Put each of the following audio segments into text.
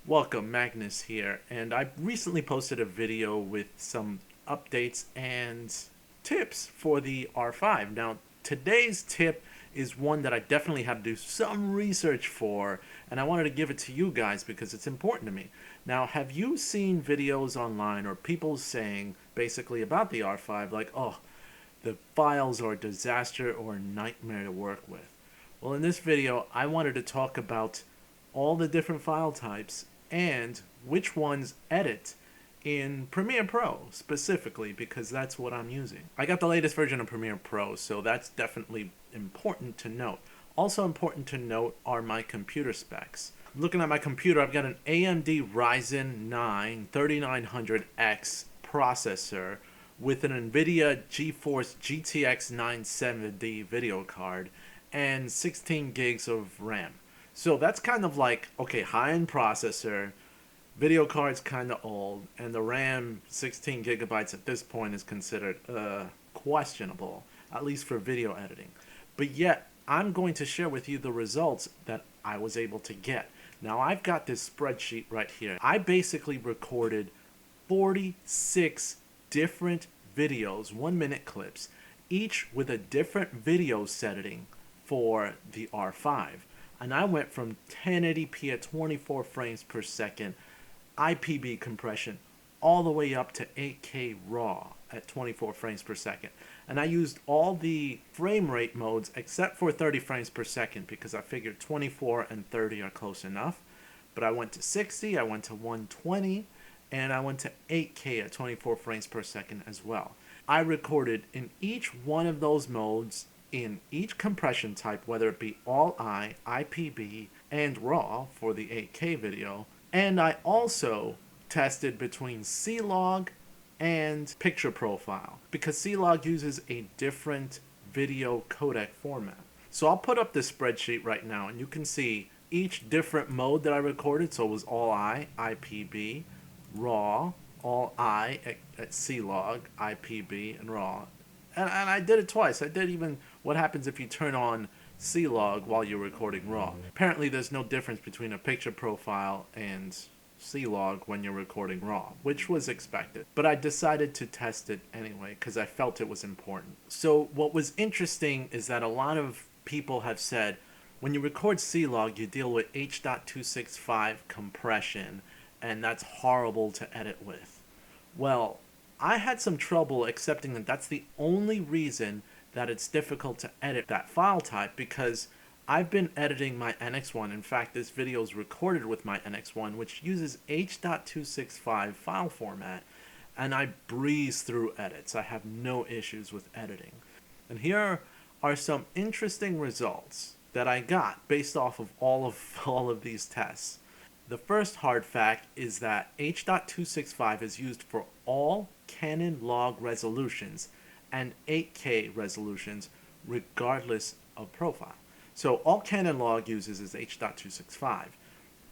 Welcome, Magnus here, and I recently posted a video with some updates and tips for the R5. Now, today's tip is one that I definitely had to do some research for, and I wanted to give it to you guys because it's important to me. Now, have you seen videos online or people saying basically about the R5 like, oh, the files are a disaster or a nightmare to work with? Well, in this video, I wanted to talk about all the different file types and which ones edit in Premiere Pro specifically, because that's what I'm using. I got the latest version of Premiere Pro, so that's definitely important to note. Also important to note are my computer specs. Looking at my computer, I've got an AMD Ryzen 9 3900X processor with an NVIDIA GeForce GTX 970 video card and 16 gigs of RAM. So that's kind of like, okay, high-end processor, video card's kind of old, and the RAM, 16 gigabytes at this point, is considered questionable, at least for video editing. But yet, I'm going to share with you the results that I was able to get. Now, I've got this spreadsheet right here. I basically recorded 46 different videos, 1-minute clips, each with a different video setting for the R5. And I went from 1080p at 24 frames per second, IPB compression, all the way up to 8K RAW at 24 frames per second. And I used all the frame rate modes except for 30 frames per second because I figured 24 and 30 are close enough. But I went to 60, I went to 120, and I went to 8K at 24 frames per second as well. I recorded in each one of those modes in each compression type, whether it be all-I, IPB, and RAW for the 8K video. And I also tested between C-Log and picture profile because C-Log uses a different video codec format. So I'll put up this spreadsheet right now and you can see each different mode that I recorded. So it was all-I, IPB, RAW, all-I at C-Log, IPB, and RAW. And I did it twice. I did even what happens if you turn on C-Log while you're recording RAW. Apparently there's no difference between a picture profile and C-Log when you're recording RAW, which was expected. But I decided to test it anyway because I felt it was important. So what was interesting is that a lot of people have said when you record C-Log you deal with H.265 compression and that's horrible to edit with. Well, I had some trouble accepting that that's the only reason that it's difficult to edit that file type because I've been editing my NX1. In fact, this video is recorded with my NX1, which uses H.265 file format, and I breeze through edits. I have no issues with editing. And here are some interesting results that I got based off of all of these tests. The first hard fact is that H.265 is used for all Canon log resolutions and 8K resolutions regardless of profile. So all Canon log uses is H.265.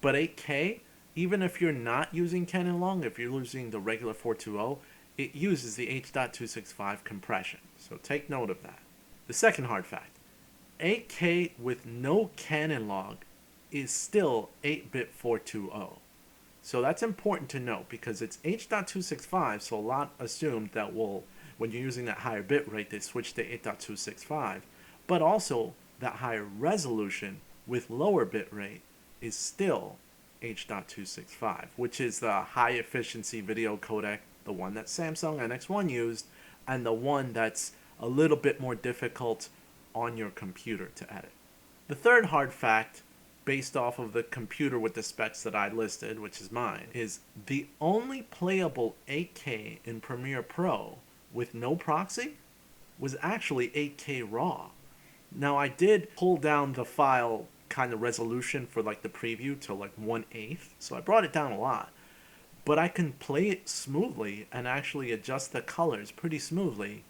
But 8K, even if you're not using Canon log, if you're using the regular 420, it uses the H.265 compression. So take note of that. The second hard fact, 8K with no Canon log is still 8-bit 420. So that's important to note because it's H.265, so a lot assumed that when you're using that higher bit rate, they switch to 8.265. But also, that higher resolution with lower bit rate is still H.265, which is the high efficiency video codec, the one that Samsung NX1 used, and the one that's a little bit more difficult on your computer to edit. The third hard fact, based off of the computer with the specs that I listed, which is mine, is the only playable 8K in Premiere Pro with no proxy was actually 8K RAW. Now I did pull down the file kind of resolution for like the preview to like 1/8, so I brought it down a lot. But I can play it smoothly and actually adjust the colors pretty smoothly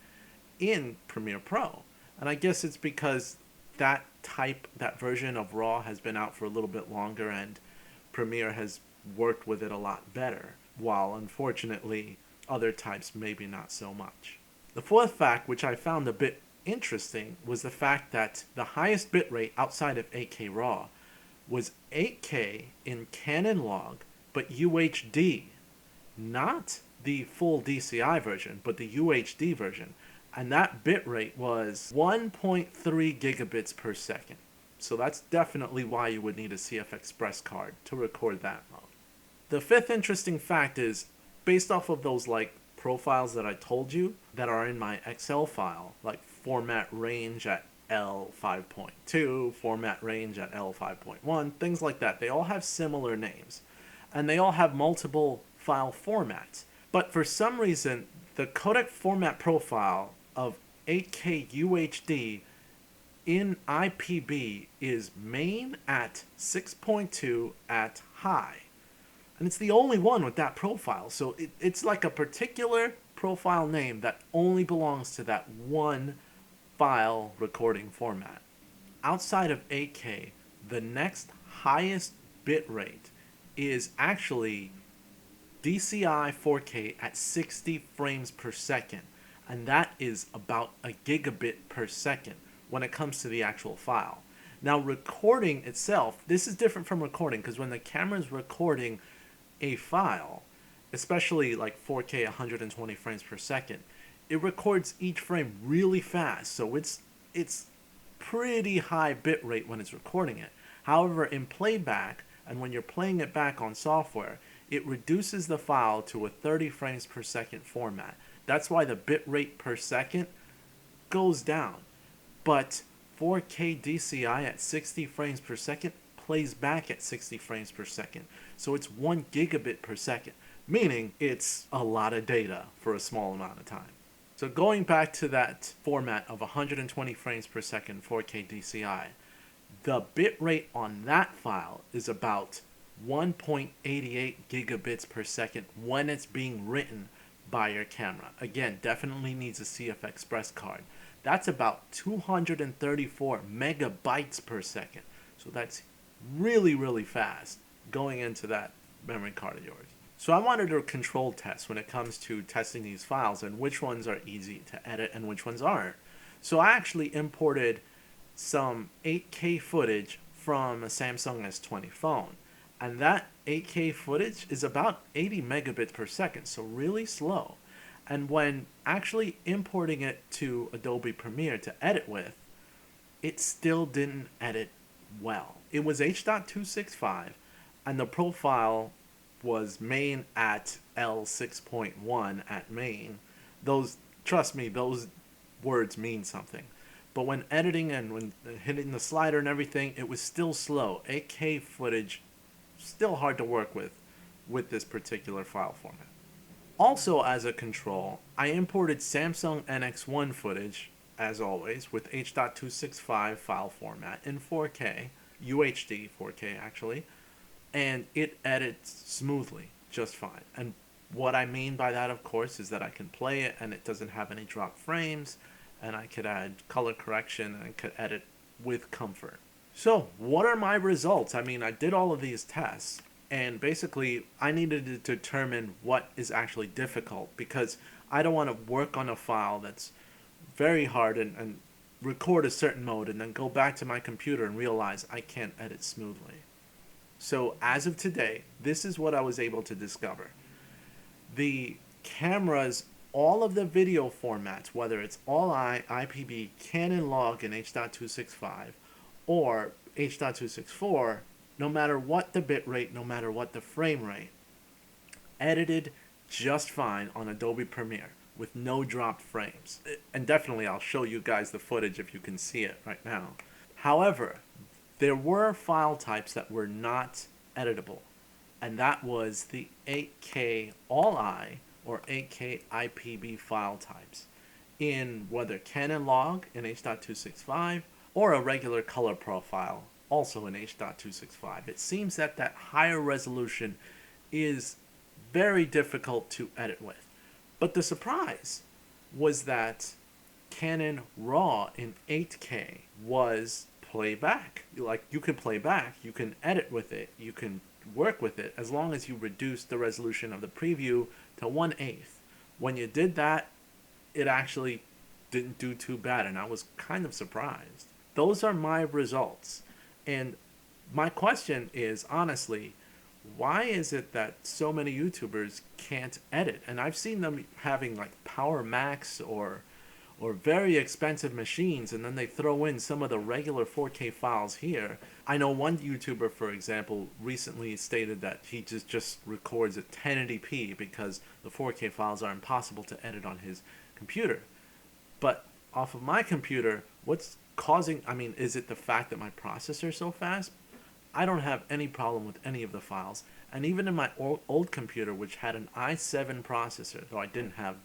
in Premiere Pro. And I guess it's because that version of RAW has been out for a little bit longer and Premiere has worked with it a lot better, while unfortunately other types maybe not so much. The fourth fact, which I found a bit interesting, was the fact that the highest bitrate outside of 8K RAW was 8K in Canon log but UHD, not the full DCI version, but the UHD version. And that bitrate was 1.3 gigabits per second. So that's definitely why you would need a CF Express card to record that mode. The fifth interesting fact is, based off of those profiles that I told you that are in my Excel file, like format range at L5.2, format range at L5.1, things like that. They all have similar names, and they all have multiple file formats. But for some reason, the codec format profile of 8K UHD in IPB is main at 6.2 at high. And it's the only one with that profile. So it's like a particular profile name that only belongs to that one file recording format. Outside of 8K, the next highest bit rate is actually DCI 4K at 60 frames per second. And that is about a gigabit per second when it comes to the actual file. Now, recording itself, this is different from recording, because when the camera is recording a file, especially like 4K 120 frames per second, it records each frame really fast. So it's pretty high bit rate when it's recording it. However, in playback, and when you're playing it back on software, it reduces the file to a 30 frames per second format. That's why the bit rate per second goes down. But 4K DCI at 60 frames per second plays back at 60 frames per second. So it's 1 gigabit per second, meaning it's a lot of data for a small amount of time. So going back to that format of 120 frames per second 4K DCI, the bit rate on that file is about 1.88 gigabits per second when it's being written by your camera. Again, definitely needs a CF Express card. That's about 234 megabytes per second. So that's really, really fast going into that memory card of yours. So I wanted a control test when it comes to testing these files and which ones are easy to edit and which ones aren't. So I actually imported some 8K footage from a Samsung S20 phone. And that 8K footage is about 80 megabits per second, so really slow. And when actually importing it to Adobe Premiere to edit with, it still didn't edit well. It was H.265, and the profile was main at L6.1 at main. Trust me, those words mean something. But when editing and when hitting the slider and everything, it was still slow. 8K footage, still hard to work with this particular file format. Also, as a control, I imported Samsung NX1 footage, as always, with H.265 file format in 4K, UHD 4K actually, and it edits smoothly, just fine. And what I mean by that, of course, is that I can play it and it doesn't have any dropped frames, and I could add color correction and I could edit with comfort. So, what are my results? I mean, I did all of these tests, and basically I needed to determine what is actually difficult, because I don't want to work on a file that's very hard and record a certain mode and then go back to my computer and realize I can't edit smoothly. So as of today, this is what I was able to discover. The cameras, all of the video formats, whether it's All-I, IPB, Canon log, and H.265, or H.264, no matter what the bit rate, no matter what the frame rate, edited just fine on Adobe Premiere with no dropped frames. And definitely I'll show you guys the footage if you can see it right now. However, there were file types that were not editable, and that was the 8K All-I or 8K IPB file types in whether Canon log in H.265 or a regular color profile also in H.265. It seems that that higher resolution is very difficult to edit with. But the surprise was that Canon RAW in 8K was playback. Like, you can play back, you can edit with it, you can work with it, as long as you reduce the resolution of the preview to 1/8. When you did that, it actually didn't do too bad, and I was kind of surprised. Those are my results. And my question is, honestly, why is it that so many YouTubers can't edit? And I've seen them having like Power Max or very expensive machines, and then they throw in some of the regular 4K files here. I know one YouTuber, for example, recently stated that he just records at 1080p because the 4K files are impossible to edit on his computer. But off of my computer, what's causing, I mean, is it the fact that my processor is so fast? I don't have any problem with any of the files. And even in my old computer, which had an i7 processor, though I didn't have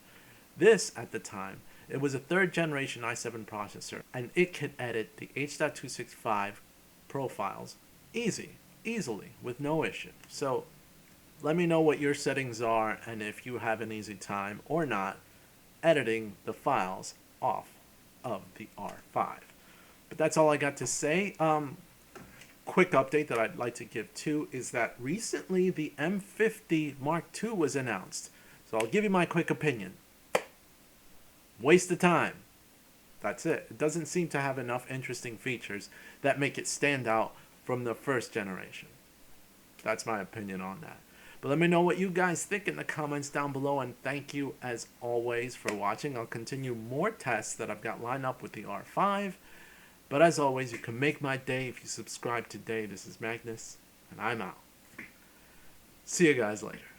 this at the time, it was a third generation i7 processor, and it could edit the H.265 profiles easily, with no issue. So let me know what your settings are and if you have an easy time or not editing the files off of the R5. But that's all I got to say. Quick update that I'd like to give too is that recently the M50 Mark II was announced. So I'll give you my quick opinion. Waste of time. That's it. It doesn't seem to have enough interesting features that make it stand out from the first generation. That's my opinion on that. But let me know what you guys think in the comments down below, and thank you as always for watching. I'll continue more tests that I've got lined up with the R5. But as always, you can make my day if you subscribe today. This is Magnus, and I'm out. See you guys later.